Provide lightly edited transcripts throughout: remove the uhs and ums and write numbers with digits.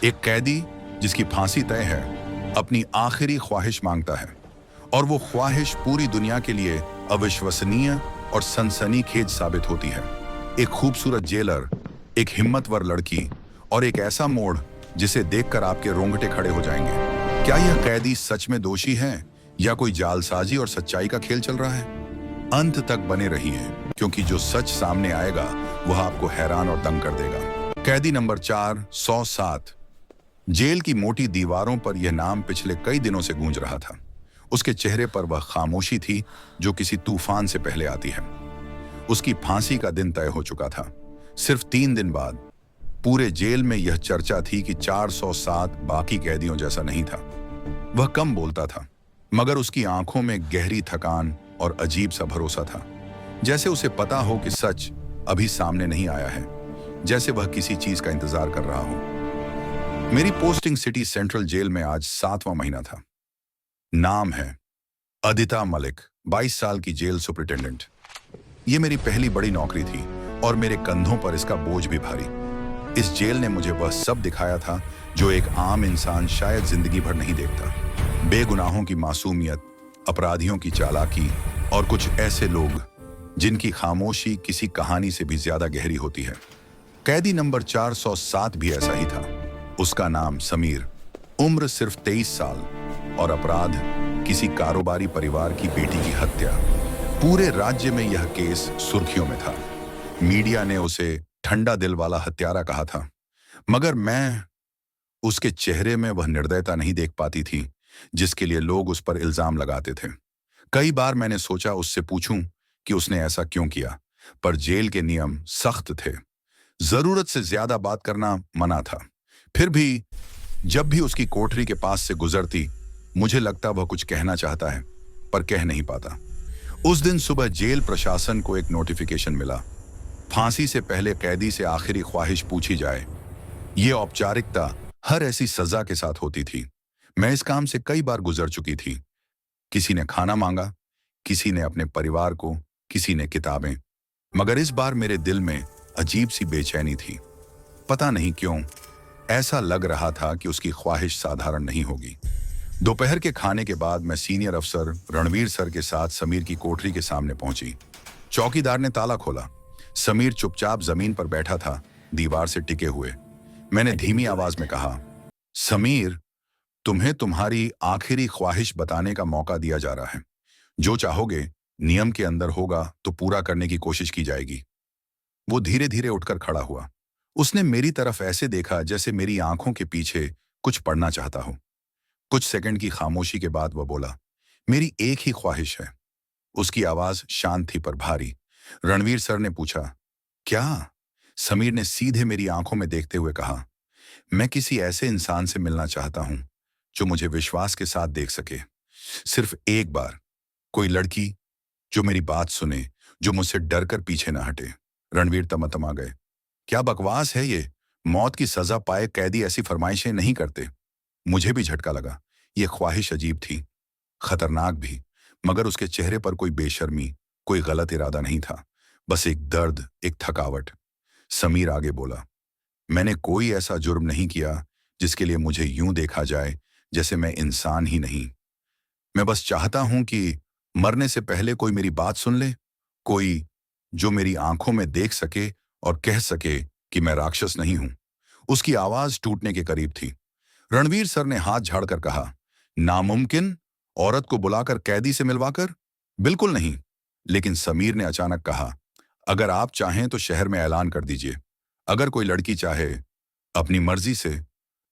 एक कैदी जिसकी फांसी तय है अपनी आखिरी ख्वाहिश मांगता है, और वो ख्वाहिश पूरी दुनिया के लिए अविश्वसनीय और सनसनीखेज साबित होती है। एक खूबसूरत जेलर, एक हिम्मतवर लड़की और एक ऐसा मोड़ जिसे देखकर आपके रोंगटे खड़े हो जाएंगे। क्या यह कैदी सच में दोषी है या कोई जालसाजी और सच्चाई का खेल चल रहा है? अंत तक बने रहिए, क्योंकि जो सच सामने आएगा वह आपको हैरान और दंग कर देगा। कैदी नंबर 4, 107। जेल की मोटी दीवारों पर यह नाम पिछले कई दिनों से गूंज रहा था। उसके चेहरे पर वह खामोशी थी जो किसी तूफान से पहले आती है। उसकी फांसी का दिन तय हो चुका था। सिर्फ 3 दिन बाद पूरे जेल में यह चर्चा थी कि 407 बाकी कैदियों जैसा नहीं था। वह कम बोलता था, मगर उसकी आंखों में गहरी थकान और अजीब सा भरोसा था, जैसे उसे पता हो कि सच अभी सामने नहीं आया है, जैसे वह किसी चीज का इंतजार कर रहा हो। मेरी पोस्टिंग सिटी सेंट्रल जेल में आज 7वां महीना था। नाम है अदिता मलिक, 22 साल की जेल सुपरिटेंडेंट। ये मेरी पहली बड़ी नौकरी थी और मेरे कंधों पर इसका बोझ भी भारी। इस जेल ने मुझे वह सब दिखाया था जो एक आम इंसान शायद जिंदगी भर नहीं देखता। बेगुनाहों की मासूमियत, अपराधियों की चालाकी और कुछ ऐसे लोग जिनकी खामोशी किसी कहानी से भी ज्यादा गहरी होती है। कैदी नंबर 407 भी ऐसा ही था। उसका नाम समीर, उम्र सिर्फ 23 साल और अपराध किसी कारोबारी परिवार की बेटी की हत्या। पूरे राज्य में यह केस सुर्खियों में था। मीडिया ने उसे ठंडा दिल वाला हत्यारा कहा था, मगर मैं उसके चेहरे में वह निर्दयता नहीं देख पाती थी जिसके लिए लोग उस पर इल्जाम लगाते थे। कई बार मैंने सोचा उससे पूछूं कि उसने ऐसा क्यों किया, पर जेल के नियम सख्त थे। जरूरत से ज्यादा बात करना मना था। फिर भी जब भी उसकी कोठरी के पास से गुजरती, मुझे लगता वह कुछ कहना चाहता है पर कह नहीं पाता। उस दिन सुबह जेल प्रशासन को एक नोटिफिकेशन मिला, फांसी से पहले कैदी से आखिरी ख्वाहिश पूछी जाए। ये औपचारिकता हर ऐसी सजा के साथ होती थी। मैं इस काम से कई बार गुजर चुकी थी। किसी ने खाना मांगा, किसी ने अपने परिवार को, किसी ने किताबें, मगर इस बार मेरे दिल में अजीब सी बेचैनी थी। पता नहीं क्यों, ऐसा लग रहा था कि उसकी ख्वाहिश साधारण नहीं होगी। दोपहर के खाने के बाद मैं सीनियर अफसर रणवीर सर के साथ समीर की कोठरी के सामने पहुंची। चौकीदार ने ताला खोला। समीर चुपचाप जमीन पर बैठा था, दीवार से टिके हुए। मैंने धीमी आवाज में कहा, समीर, तुम्हें तुम्हारी आखिरी ख्वाहिश बताने का मौका दिया जा रहा है। जो चाहोगे नियम के अंदर होगा तो पूरा करने की कोशिश की जाएगी। वो धीरे धीरे उठकर खड़ा हुआ। उसने मेरी तरफ ऐसे देखा जैसे मेरी आंखों के पीछे कुछ पढ़ना चाहता हो। कुछ सेकंड की खामोशी के बाद वह बोला, मेरी एक ही ख्वाहिश है। उसकी आवाज शांत थी पर भारी। रणवीर सर ने पूछा, क्या? समीर ने सीधे मेरी आंखों में देखते हुए कहा, मैं किसी ऐसे इंसान से मिलना चाहता हूं जो मुझे विश्वास के साथ देख सके, सिर्फ एक बार। कोई लड़की जो मेरी बात सुने, जो मुझसे डरकर पीछे ना हटे। रणवीर तमतमा गए। क्या बकवास है ये? मौत की सजा पाए कैदी ऐसी फरमाइशें नहीं करते। मुझे भी झटका लगा। ये ख्वाहिश अजीब थी, खतरनाक भी, मगर उसके चेहरे पर कोई बेशर्मी, कोई गलत इरादा नहीं था, बस एक दर्द, एक थकावट। समीर आगे बोला, मैंने कोई ऐसा जुर्म नहीं किया जिसके लिए मुझे यूं देखा जाए जैसे मैं इंसान ही नहीं। मैं बस चाहता हूं कि मरने से पहले कोई मेरी बात सुन ले, कोई जो मेरी आंखों में देख सके और कह सके कि मैं राक्षस नहीं हूं। उसकी आवाज टूटने के करीब थी। रणवीर सर ने हाथ झाड़कर कहा, नामुमकिन? औरत को बुलाकर कैदी से मिलवाकर? बिल्कुल नहीं। लेकिन समीर ने अचानक कहा, अगर आप चाहें तो शहर में ऐलान कर दीजिए। अगर कोई लड़की चाहे अपनी मर्जी से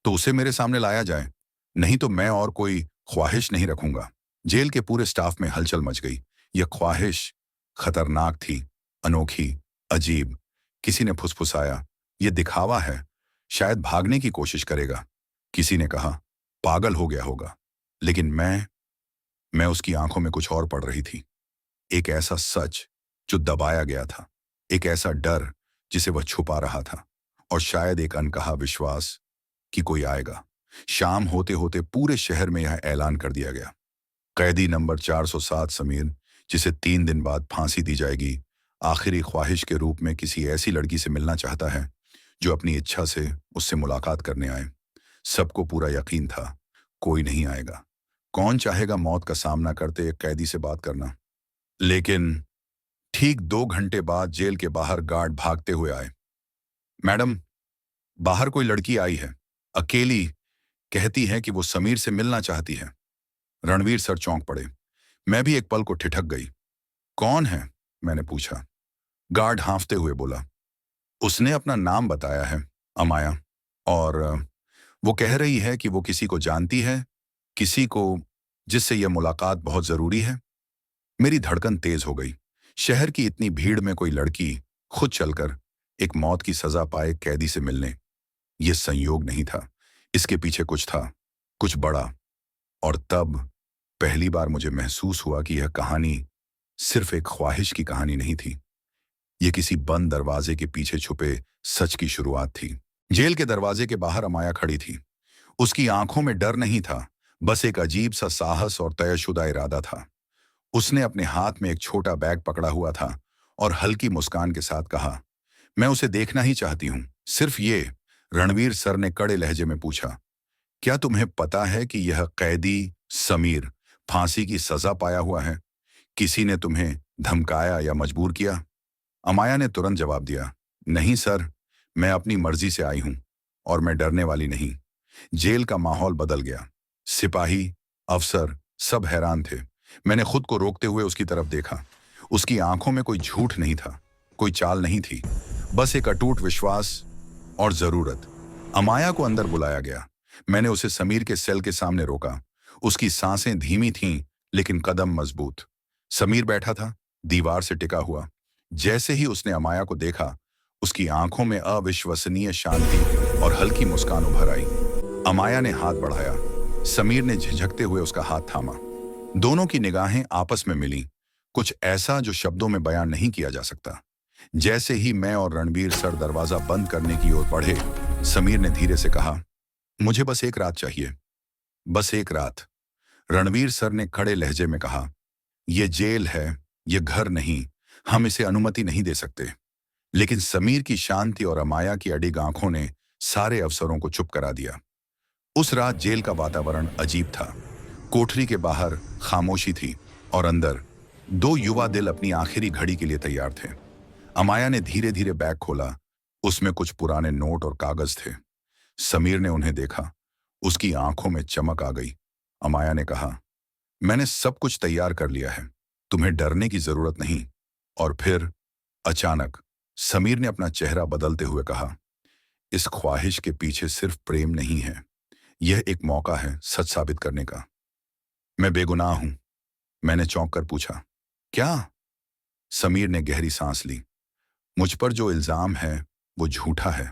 तो उसे मेरे सामने लाया जाए, नहीं तो मैं और कोई ख्वाहिश नहीं रखूंगा। जेल के पूरे स्टाफ में हलचल मच गई। यह ख्वाहिश खतरनाक थी, अनोखी, अजीब। किसी ने फुसफुसाया, यह दिखावा है, शायद भागने की कोशिश करेगा। किसी ने कहा, पागल हो गया होगा। लेकिन मैं उसकी आंखों में कुछ और पढ़ रही थी। एक ऐसा सच जो दबाया गया था, एक ऐसा डर जिसे वह छुपा रहा था, और शायद एक अनकहा विश्वास कि कोई आएगा। शाम होते होते पूरे शहर में यह ऐलान कर दिया गया, कैदी नंबर 407 समीर, जिसे 3 दिन बाद फांसी दी जाएगी, आखिरी ख्वाहिश के रूप में किसी ऐसी लड़की से मिलना चाहता है जो अपनी इच्छा से उससे मुलाकात करने आए। सबको पूरा यकीन था कोई नहीं आएगा। कौन चाहेगा मौत का सामना करते एक कैदी से बात करना। लेकिन ठीक 2 घंटे बाद जेल के बाहर गार्ड भागते हुए आए। मैडम, बाहर कोई लड़की आई है, अकेली, कहती है कि वो समीर से मिलना चाहती है। रणवीर सर चौंक पड़े। मैं भी एक पल को ठिठक गई। कौन है? मैंने पूछा। गार्ड हाँफते हुए बोला, उसने अपना नाम बताया है, अमाया, और वो कह रही है कि वो किसी को जानती है, किसी को जिससे यह मुलाकात बहुत जरूरी है। मेरी धड़कन तेज हो गई। शहर की इतनी भीड़ में कोई लड़की खुद चलकर एक मौत की सजा पाए कैदी से मिलने, यह संयोग नहीं था, इसके पीछे कुछ था, कुछ बड़ा। और तब पहली बार मुझे महसूस हुआ कि यह कहानी सिर्फ एक ख्वाहिश की कहानी नहीं थी। यह किसी बंद दरवाजे के पीछे छुपे सच की शुरुआत थी। जेल के दरवाजे के बाहर अमाया खड़ी थी। उसकी आंखों में डर नहीं था, बस एक अजीब सा साहस और तयशुदा इरादा था। उसने अपने हाथ में एक छोटा बैग पकड़ा हुआ था और हल्की मुस्कान के साथ कहा, मैं उसे देखना ही चाहती हूं, सिर्फ ये। रणवीर सर ने कड़े लहजे में पूछा, क्या तुम्हें पता है कि यह कैदी समीर फांसी की सजा पाया हुआ है? किसी ने तुम्हें धमकाया या मजबूर किया? अमाया ने तुरंत जवाब दिया, नहीं सर, मैं अपनी मर्जी से आई हूं और मैं डरने वाली नहीं। जेल का माहौल बदल गया। सिपाही, अफसर, सब हैरान थे। मैंने खुद को रोकते हुए उसकी तरफ देखा। उसकी आंखों में कोई झूठ नहीं था, कोई चाल नहीं थी, बस एक अटूट विश्वास और जरूरत। अमाया को अंदर बुलाया गया। मैंने उसे समीर के सेल के सामने रोका। उसकी सांसें धीमी थीं, लेकिन कदम मजबूत। समीर बैठा था, दीवार से टिका हुआ। जैसे ही उसने अमाया को देखा, उसकी आंखों में अविश्वसनीय शांति और हल्की मुस्कान उभर आई। अमाया ने हाथ बढ़ाया। समीर ने झिझकते हुए उसका हाथ थामा। दोनों की निगाहें आपस में मिलीं, कुछ ऐसा जो शब्दों में बयान नहीं किया जा सकता। जैसे ही मैं और रणवीर सर दरवाजा बंद करने की ओर बढ़े, समीर ने धीरे से कहा, मुझे बस एक रात चाहिए, बस एक रात। रणवीर सर ने खड़े लहजे में कहा, यह जेल है, यह घर नहीं, हम इसे अनुमति नहीं दे सकते। लेकिन समीर की शांति और अमाया की अडिग आंखों ने सारे अफसरों को चुप करा दिया। उस रात जेल का वातावरण अजीब था। कोठरी के बाहर खामोशी थी और अंदर दो युवा दिल अपनी आखिरी घड़ी के लिए तैयार थे। अमाया ने धीरे धीरे बैग खोला। उसमें कुछ पुराने नोट और कागज थे। समीर ने उन्हें देखा। उसकी आंखों में चमक आ गई। अमाया ने कहा, मैंने सब कुछ तैयार कर लिया है, तुम्हें डरने की जरूरत नहीं। और फिर अचानक समीर ने अपना चेहरा बदलते हुए कहा, इस ख्वाहिश के पीछे सिर्फ प्रेम नहीं है, यह एक मौका है सच साबित करने का। मैं बेगुनाह हूं। मैंने चौंक कर पूछा, क्या? समीर ने गहरी सांस ली। मुझ पर जो इल्जाम है वो झूठा है।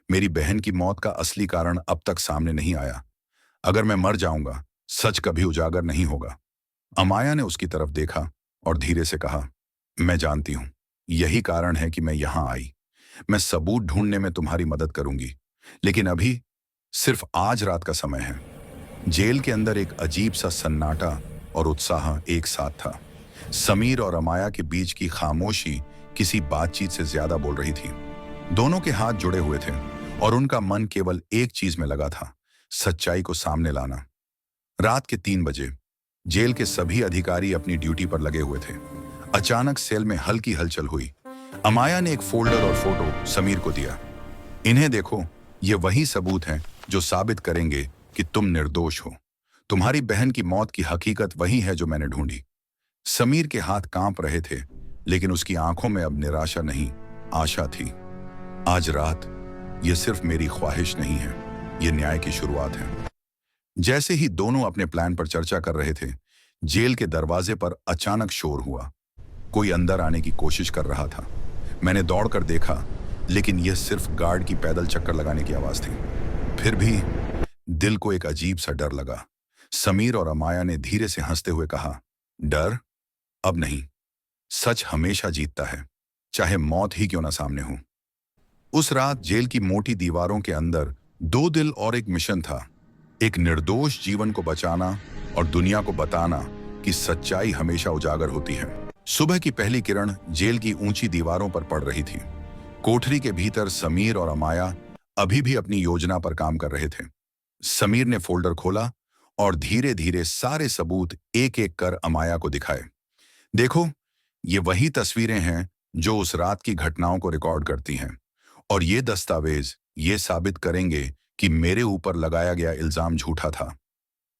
मेरी बहन की मौत का असली कारण अब तक सामने नहीं आया। अगर मैं मर जाऊंगा, सच कभी उजागर नहीं होगा। अमाया ने उसकी तरफ देखा और धीरे से कहा, मैं जानती हूं, यही कारण है कि मैं यहां आई। मैं सबूत ढूंढने में तुम्हारी मदद करूंगी, लेकिन अभी सिर्फ आज रात का समय है। जेल के अंदर एक अजीब सा सन्नाटा और उत्साह एक साथ था। समीर और अमाया के बीच की खामोशी किसी बातचीत से ज्यादा बोल रही थी। दोनों के हाथ जुड़े हुए थे और उनका मन केवल एक चीज में लगा था, सच्चाई को सामने लाना। रात के 3 बजे जेल के सभी अधिकारी अपनी ड्यूटी पर लगे हुए थे। अचानक सेल में हल्की हलचल हुई। अमाया ने एक फोल्डर और फोटो समीर को दिया। इन्हें देखो, ये वही सबूत हैं जो साबित करेंगे कि तुम निर्दोष हो। तुम्हारी बहन की मौत की हकीकत वही है जो मैंने ढूंढी। समीर के हाथ कांप रहे थे, लेकिन उसकी आंखों में अब निराशा नहीं, आशा थी। आज रात यह सिर्फ मेरी ख्वाहिश नहीं है, यह न्याय की शुरुआत है। जैसे ही दोनों अपने प्लान पर चर्चा कर रहे थे, जेल के दरवाजे पर अचानक शोर हुआ। कोई अंदर आने की कोशिश कर रहा था। मैंने दौड़कर देखा, लेकिन यह सिर्फ गार्ड की पैदल चक्कर लगाने की आवाज थी। फिर भी दिल को एक अजीब सा डर लगा। समीर और अमाया ने धीरे से हंसते हुए कहा, डर? अब नहीं, सच हमेशा जीतता है, चाहे मौत ही क्यों ना सामने हो। उस रात जेल की मोटी दीवारों के अंदर 2 दिल और एक मिशन था, एक निर्दोष जीवन को बचाना और दुनिया को बताना कि सच्चाई हमेशा उजागर होती है। सुबह की पहली किरण जेल की ऊंची दीवारों पर पड़ रही थी। कोठरी के भीतर समीर और अमाया अभी भी अपनी योजना पर काम कर रहे थे। समीर ने फोल्डर खोला और धीरे धीरे सारे सबूत एक एक कर अमाया को दिखाए। देखो, ये वही तस्वीरें हैं जो उस रात की घटनाओं को रिकॉर्ड करती हैं, और ये दस्तावेज ये साबित करेंगे कि मेरे ऊपर लगाया गया इल्जाम झूठा था।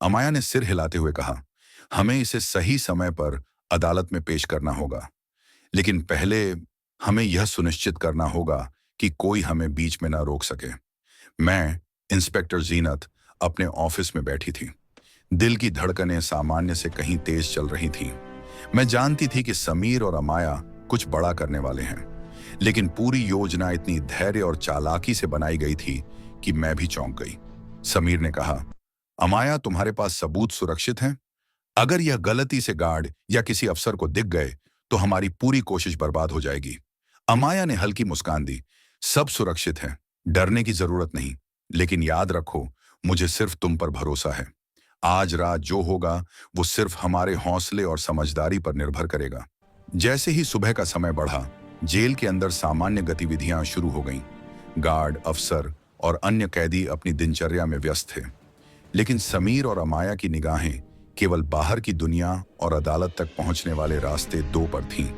अमाया ने सिर हिलाते हुए कहा, हमें इसे सही समय पर अदालत में पेश करना होगा, लेकिन पहले हमें यह सुनिश्चित करना होगा कि कोई हमें बीच में ना रोक सके। मैं, इंस्पेक्टर जीनत, अपने ऑफिस में बैठी थी। दिल की धड़कनें सामान्य से कहीं तेज चल रही थीं। मैं जानती थी कि समीर और अमाया कुछ बड़ा करने वाले हैं, लेकिन पूरी योजना इतनी धैर्य और चालाकी से बनाई गई थी कि मैं भी चौंक गई। समीर ने कहा, अमाया, तुम्हारे पास सबूत सुरक्षित हैं? अगर यह गलती से गार्ड या किसी अफसर को दिख गए तो हमारी पूरी कोशिश बर्बाद हो जाएगी। अमाया ने हल्की मुस्कान दी। सब सुरक्षित है, डरने की जरूरत नहीं, लेकिन याद रखो, मुझे सिर्फ तुम पर भरोसा है। आज रात जो होगा वो सिर्फ हमारे हौसले और समझदारी पर निर्भर करेगा। जैसे ही सुबह का समय बढ़ा, जेल के अंदर सामान्य गतिविधियां शुरू हो गईं। गार्ड, अफसर और अन्य कैदी अपनी दिनचर्या में व्यस्त थे, लेकिन समीर और अमाया की निगाहें केवल बाहर की दुनिया और अदालत तक पहुंचने वाले रास्ते 2 पर थीं।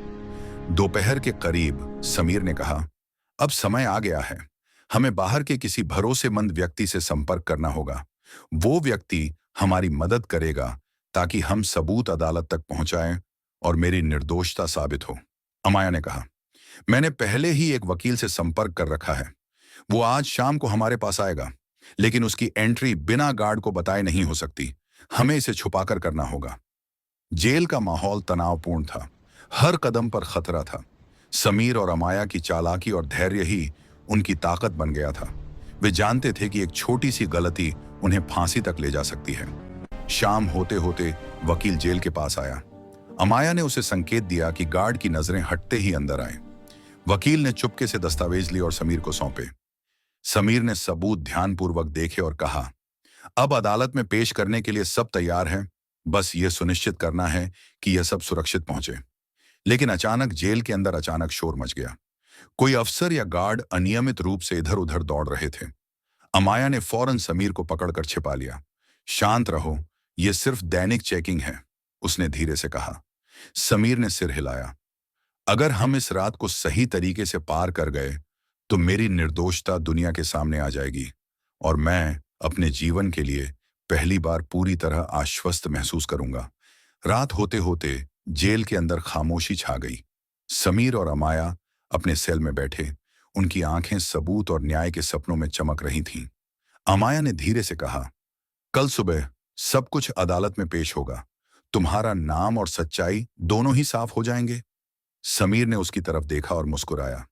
दोपहर के करीब समीर ने कहा, अब समय आ गया है, हमें बाहर के किसी भरोसेमंद व्यक्ति से संपर्क करना होगा। वो व्यक्ति हमारी मदद करेगा ताकि हम सबूत अदालत तक पहुंचाएं और मेरी निर्दोषता साबित हो। अमाया ने कहा, मैंने पहले ही एक वकील से संपर्क कर रखा है। वो आज शाम को हमारे पास आएगा, लेकिन उसकी एंट्री बिना गार्ड को बताए नहीं हो सकती। हमें इसे छुपाकर करना होगा। जेल का माहौल तनावपूर्ण था। हर कदम पर खतरा था। समीर और अमाया की चालाकी और धैर्य ही उनकी ताकत बन गया था। वे जानते थे कि एक छोटी सी गलती उन्हें फांसी तक ले जा सकती है। शाम होते होते वकील जेल के पास आया। अमाया ने उसे संकेत दिया कि गार्ड की नजरें हटते ही अंदर आए। वकील ने चुपके से दस्तावेज लिए और समीर को सौंपे। समीर ने सबूत ध्यानपूर्वक देखे और कहा, अब अदालत में पेश करने के लिए सब तैयार है, बस ये सुनिश्चित करना है कि यह सब सुरक्षित पहुंचे। लेकिन अचानक जेल के अंदर अचानक शोर मच गया। कोई अफसर या गार्ड अनियमित रूप से इधर उधर दौड़ रहे थे। अमाया ने फौरन समीर को पकड़कर छिपा लिया। शांत रहो, यह सिर्फ दैनिक चेकिंग है, उसने धीरे से कहा। समीर ने सिर हिलाया। अगर हम इस रात को सही तरीके से पार कर गए तो मेरी निर्दोषता दुनिया के सामने आ जाएगी और मैं अपने जीवन के लिए पहली बार पूरी तरह आश्वस्त महसूस करूंगा। रात होते होते जेल के अंदर खामोशी छा गई। समीर और अमाया अपने सेल में बैठे, उनकी आंखें सबूत और न्याय के सपनों में चमक रही थीं। अमाया ने धीरे से कहा, कल सुबह सब कुछ अदालत में पेश होगा। तुम्हारा नाम और सच्चाई दोनों ही साफ हो जाएंगे। समीर ने उसकी तरफ देखा और मुस्कुराया।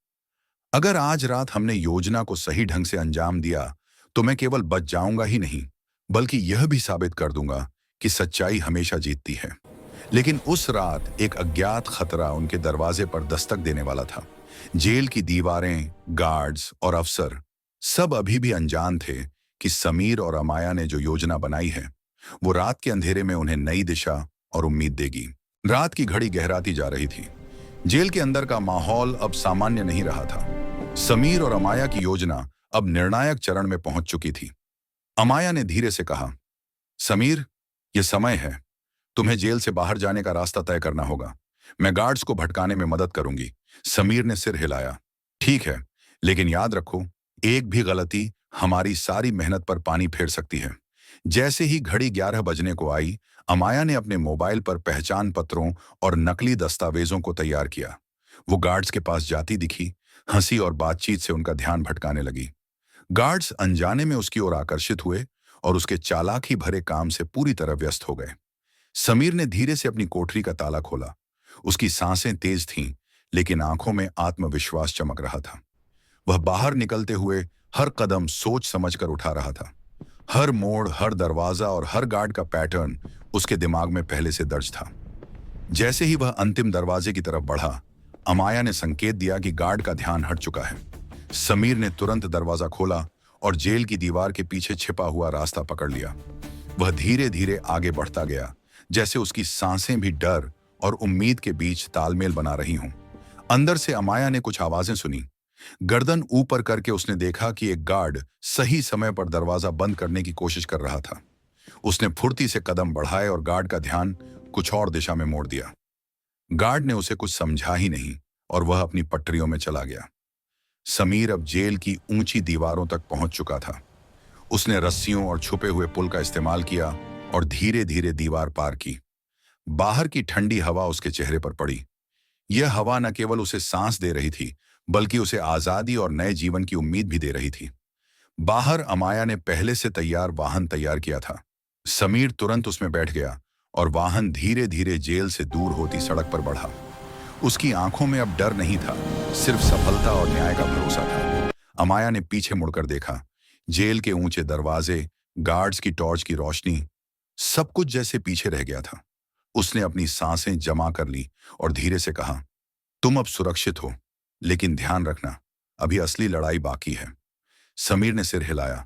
अगर आज रात हमने योजना को सही ढंग से अंजाम दिया तो मैं केवल बच जाऊंगा ही नहीं, बल्कि यह भी साबित कर दूंगा कि सच्चाई हमेशा जीतती है। लेकिन उस रात एक अज्ञात खतरा उनके दरवाजे पर दस्तक देने वाला था। जेल की दीवारें, गार्ड्स और अफसर सब अभी भी अनजान थे कि समीर और अमाया ने जो योजना बनाई है वो रात के अंधेरे में उन्हें नई दिशा और उम्मीद देगी। रात की घड़ी गहराती जा रही थी। जेल के अंदर का माहौल अब सामान्य नहीं रहा था। समीर और अमाया की योजना अब निर्णायक चरण में पहुंच चुकी थी। अमाया ने धीरे से कहा, समीर, यह समय है, तुम्हें जेल से बाहर जाने का रास्ता तय करना होगा। मैं गार्ड्स को भटकाने में मदद करूंगी। समीर ने सिर हिलाया। ठीक है, लेकिन याद रखो, एक भी गलती हमारी सारी मेहनत पर पानी फेर सकती है। जैसे ही घड़ी 11 बजने को आई, अमाया ने अपने मोबाइल पर पहचान पत्रों और नकली दस्तावेजों को तैयार किया। वो गार्ड्स के पास जाती दिखी, हंसी और बातचीत से उनका ध्यान भटकाने लगी। गार्ड्स अनजाने में उसकी ओर आकर्षित हुए और उसके चालाकी भरे काम से पूरी तरह व्यस्त हो गए। समीर ने धीरे से अपनी कोठरी का ताला खोला। उसकी सांसें तेज थीं, लेकिन आंखों में आत्मविश्वास चमक रहा था। वह बाहर निकलते हुए हर कदम सोच समझकर उठा रहा था। हर मोड़, हर दरवाजा और हर गार्ड का पैटर्न उसके दिमाग में पहले से दर्ज था। जैसे ही वह अंतिम दरवाजे की तरफ बढ़ा, अमाया ने संकेत दिया कि गार्ड का ध्यान हट चुका है। समीर ने तुरंत दरवाजा खोला और जेल की दीवार के पीछे छिपा हुआ रास्ता पकड़ लिया। वह धीरे धीरे आगे बढ़ता गया, जैसे उसकी सांसें भी डर और उम्मीद के बीच तालमेल बना रही हों। अंदर से अमाया ने कुछ आवाजें सुनी, गर्दन ऊपर करके उसने देखा कि एक गार्ड सही समय पर दरवाजा बंद करने की कोशिश कर रहा था। उसने फुर्ती से कदम बढ़ाए और गार्ड का ध्यान कुछ और दिशा में मोड़ दिया। गार्ड ने उसे कुछ समझा ही नहीं और वह अपनी पटरियों में चला गया। समीर अब जेल की ऊंची दीवारों तक पहुंच चुका था। उसने रस्सियों और छुपे हुए पुल का इस्तेमाल किया और धीरे धीरे दीवार पार की। बाहर की ठंडी हवा उसके चेहरे पर पड़ी। यह हवा न केवल उसे सांस दे रही थी, बल्कि उसे आजादी और नए जीवन की उम्मीद भी दे रही थी। बाहर अमाया ने पहले से तैयार वाहन तैयार किया था। समीर तुरंत उसमें बैठ गया और वाहन धीरे धीरे जेल से दूर होती सड़क पर बढ़ा। उसकी आंखों में अब डर नहीं था, सिर्फ सफलता और न्याय का भरोसा था। अमाया ने पीछे मुड़कर देखा। जेल के ऊंचे दरवाजे, गार्ड्स की टॉर्च की रोशनी, सब कुछ जैसे पीछे रह गया था। उसने अपनी सांसें जमा कर ली और धीरे से कहा, तुम अब सुरक्षित हो, लेकिन ध्यान रखना, अभी असली लड़ाई बाकी है। समीर ने सिर हिलाया।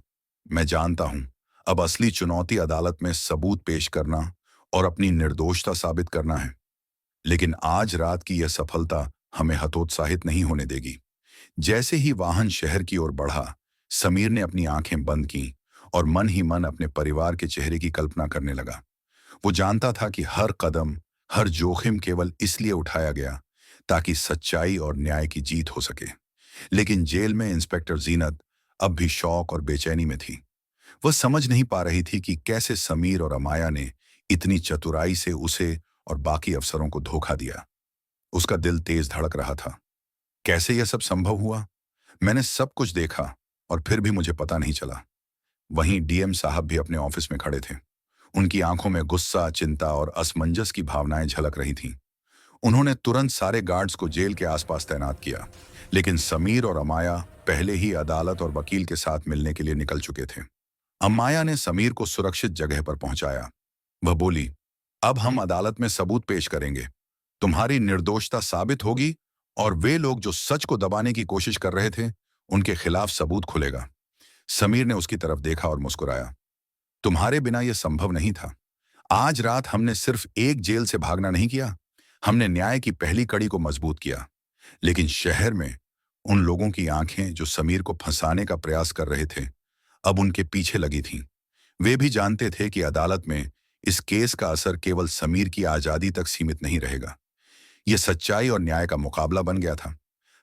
मैं जानता हूं, अब असली चुनौती अदालत में सबूत पेश करना और अपनी निर्दोषता साबित करना है। लेकिन आज रात की यह सफलता हमें हतोत्साहित नहीं होने देगी। जैसे ही वाहन शहर की ओर बढ़ा, समीर ने अपनी आंखें बंद की और मन ही मन अपने परिवार के चेहरे की कल्पना करने लगा। वो जानता था कि हर कदम, हर जोखिम केवल इसलिए उठाया गया ताकि सच्चाई और न्याय की जीत हो सके। लेकिन जेल में इंस्पेक्टर जीनत अब भी शौक और बेचैनी में थी। वह समझ नहीं पा रही थी कि कैसे समीर और अमाया ने इतनी चतुराई से उसे और बाकी अफसरों को धोखा दिया। उसका दिल तेज धड़क रहा था। कैसे यह सब संभव हुआ? मैंने सब कुछ देखा और फिर भी मुझे पता नहीं चला। वहीं डीएम साहब भी अपने ऑफिस में खड़े थे। उनकी आंखों में गुस्सा, चिंता और असमंजस की भावनाएं झलक रही थीं। उन्होंने तुरंत सारे गार्ड्स को जेल के आसपास तैनात किया, लेकिन समीर और अमाया पहले ही अदालत और वकील के साथ मिलने के लिए निकल चुके थे। अमाया ने समीर को सुरक्षित जगह पर पहुंचाया। वह बोली, अब हम अदालत में सबूत पेश करेंगे। तुम्हारी निर्दोषता साबित होगी और वे लोग जो सच को दबाने की कोशिश कर रहे थे, उनके खिलाफ सबूत खुलेगा। समीर ने उसकी तरफ देखा और मुस्कुराया। तुम्हारे बिना यह संभव नहीं था। आज रात हमने सिर्फ एक जेल से भागना नहीं किया, हमने न्याय की पहली कड़ी को मजबूत किया। लेकिन शहर में उन लोगों की आंखें जो समीर को फंसाने का प्रयास कर रहे थे, अब उनके पीछे लगी थीं। वे भी जानते थे कि अदालत में इस केस का असर केवल समीर की आजादी तक सीमित नहीं रहेगा। यह सच्चाई और न्याय का मुकाबला बन गया था।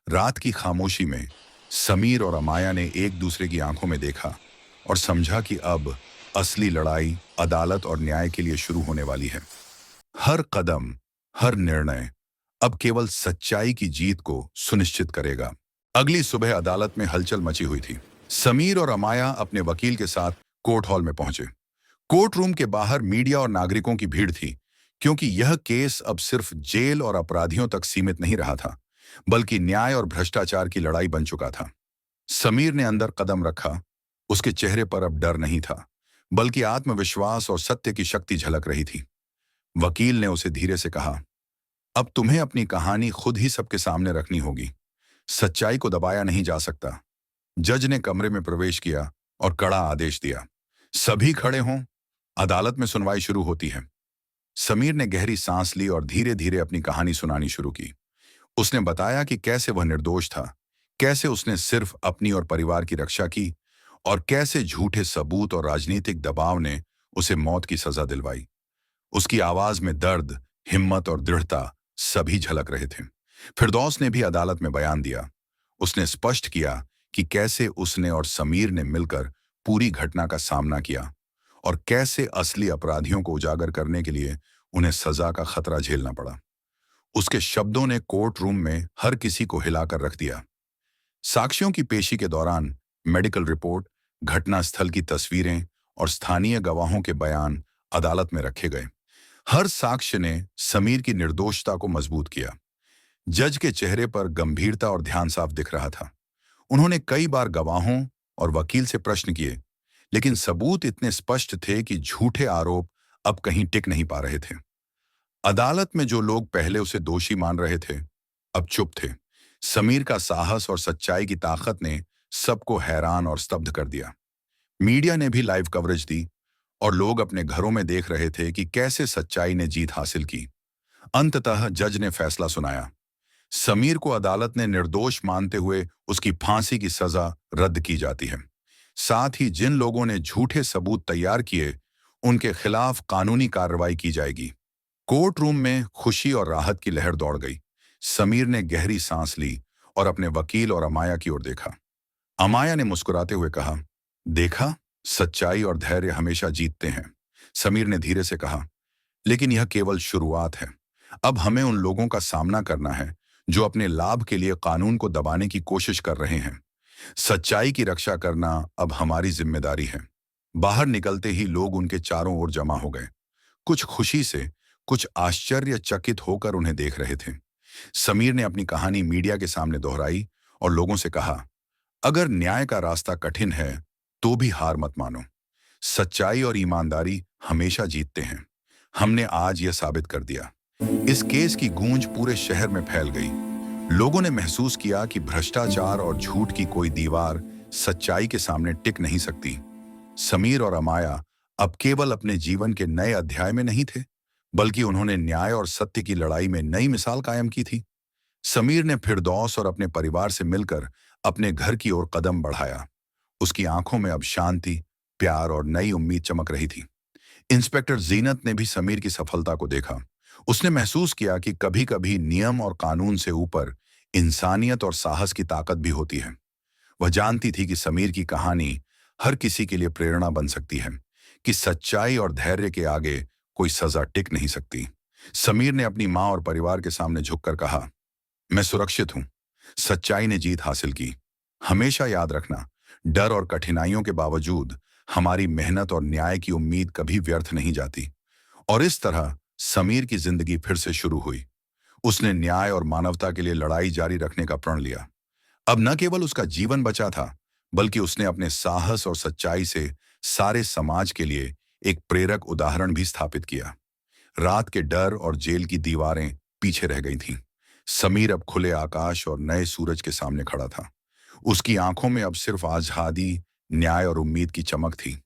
रात की खामोशी में समीर और अमाया ने एक दूसरे की आंखों में देखा और समझा कि अब असली लड़ाई अदालत और न्याय के लिए शुरू होने वाली है। हर कदम, हर निर्णय अब केवल सच्चाई की जीत को सुनिश्चित करेगा। अगली सुबह अदालत में हलचल मची हुई थी। समीर और अमाया अपने वकील के साथ कोर्ट हॉल में पहुंचे। कोर्ट रूम के बाहर मीडिया और नागरिकों की भीड़ थी, क्योंकि यह केस अब सिर्फ जेल और अपराधियों तक सीमित नहीं रहा था, बल्कि न्याय और भ्रष्टाचार की लड़ाई बन चुका था। समीर ने अंदर कदम रखा। उसके चेहरे पर अब डर नहीं था, बल्कि आत्मविश्वास और सत्य की शक्ति झलक रही थी। वकील ने उसे धीरे से कहा, अब तुम्हें अपनी कहानी खुद ही सबके सामने रखनी होगी। सच्चाई को दबाया नहीं जा सकता। जज ने कमरे में प्रवेश किया और कड़ा आदेश दिया, सभी खड़े हों, अदालत में सुनवाई शुरू होती है। समीर ने गहरी सांस ली और धीरे धीरे अपनी कहानी सुनानी शुरू की। उसने बताया कि कैसे वह निर्दोष था, कैसे उसने सिर्फ अपनी और परिवार की रक्षा की, और कैसे झूठे सबूत और राजनीतिक दबाव ने उसे मौत की सजा दिलवाई। उसकी आवाज में दर्द, हिम्मत और दृढ़ता सभी झलक रहे थे। फिरदौस ने भी अदालत में बयान दिया। उसने स्पष्ट किया कि कैसे उसने और समीर ने मिलकर पूरी घटना का सामना किया और कैसे असली अपराधियों को उजागर करने के लिए उन्हें सजा का खतरा झेलना पड़ा। उसके शब्दों ने कोर्ट रूम में हर किसी को हिलाकर रख दिया। साक्ष्यों की पेशी के दौरान मेडिकल रिपोर्ट, घटनास्थल की तस्वीरें और स्थानीय गवाहों के बयान अदालत में रखे गए। हर साक्ष्य ने समीर की निर्दोषता को मजबूत किया। जज के चेहरे पर गंभीरता और ध्यान साफ दिख रहा था। उन्होंने कई बार गवाहों और वकील से प्रश्न किए, लेकिन सबूत इतने स्पष्ट थे कि झूठे आरोप अब कहीं टिक नहीं पा रहे थे। अदालत में जो लोग पहले उसे दोषी मान रहे थे, अब चुप थे। समीर का साहस और सच्चाई की ताकत ने सबको हैरान और स्तब्ध कर दिया। मीडिया ने भी लाइव कवरेज दी और लोग अपने घरों में देख रहे थे कि कैसे सच्चाई ने जीत हासिल की। अंततः जज ने फैसला सुनाया। समीर को अदालत ने निर्दोष मानते हुए उसकी फांसी की सजा रद्द की जाती है। साथ ही जिन लोगों ने झूठे सबूत तैयार किए, उनके खिलाफ कानूनी कार्रवाई की जाएगी। कोर्ट रूम में खुशी और राहत की लहर दौड़ गई। समीर ने गहरी सांस ली और अपने वकील और अमाया की ओर देखा। अमाया ने मुस्कुराते हुए कहा, देखा, सच्चाई और धैर्य हमेशा जीतते हैं। समीर ने धीरे से कहा, लेकिन यह केवल शुरुआत है। अब हमें उन लोगों का सामना करना है जो अपने लाभ के लिए कानून को दबाने की कोशिश कर रहे हैं। सच्चाई की रक्षा करना अब हमारी जिम्मेदारी है। बाहर निकलते ही लोग उनके चारों ओर जमा हो गए। कुछ खुशी से, कुछ आश्चर्यचकित होकर उन्हें देख रहे थे। समीर ने अपनी कहानी मीडिया के सामने दोहराई और लोगों से कहा, अगर न्याय का रास्ता कठिन है तो भी हार मत मानो। सच्चाई और ईमानदारी हमेशा जीतते हैं। हमने आज यह साबित कर दिया। इस केस की गूंज पूरे शहर में फैल गई। लोगों ने महसूस किया कि भ्रष्टाचार और झूठ की कोई दीवार सच्चाई के सामने टिक नहीं सकती। समीर और अमाया अब केवल अपने जीवन के नए अध्याय में नहीं थे, बल्कि उन्होंने न्याय और सत्य की लड़ाई में नई मिसाल कायम की थी। समीर ने फिरदौस और अपने परिवार से मिलकर अपने घर की ओर कदम बढ़ाया। उसकी आंखों में अब शांति, प्यार और नई उम्मीद चमक रही थी। इंस्पेक्टर जीनत ने भी समीर की सफलता को देखा। उसने महसूस किया कि कभी-कभी नियम और कानून से ऊपर इंसानियत और साहस की ताकत भी होती है। वह जानती थी कि समीर की कहानी हर किसी के लिए प्रेरणा बन सकती है, कि सच्चाई और धैर्य के आगे कोई सजा टिक नहीं सकती। समीर ने अपनी मां और परिवार के सामने झुककर कहा, मैं सुरक्षित हूं। सच्चाई ने जीत हासिल की। हमेशा याद रखना, डर और कठिनाइयों के बावजूद हमारी मेहनत और न्याय की उम्मीद कभी व्यर्थ नहीं जाती। और इस तरह समीर की जिंदगी फिर से शुरू हुई। उसने न्याय और मानवता के लिए लड़ाई जारी रखने का प्रण लिया। अब न केवल उसका जीवन बचा था, बल्कि उसने अपने साहस और सच्चाई से सारे समाज के लिए एक प्रेरक उदाहरण भी स्थापित किया। रात के डर और जेल की दीवारें पीछे रह गई थीं। समीर अब खुले आकाश और नए सूरज के सामने खड़ा था। उसकी आंखों में अब सिर्फ आजादी, न्याय और उम्मीद की चमक थी।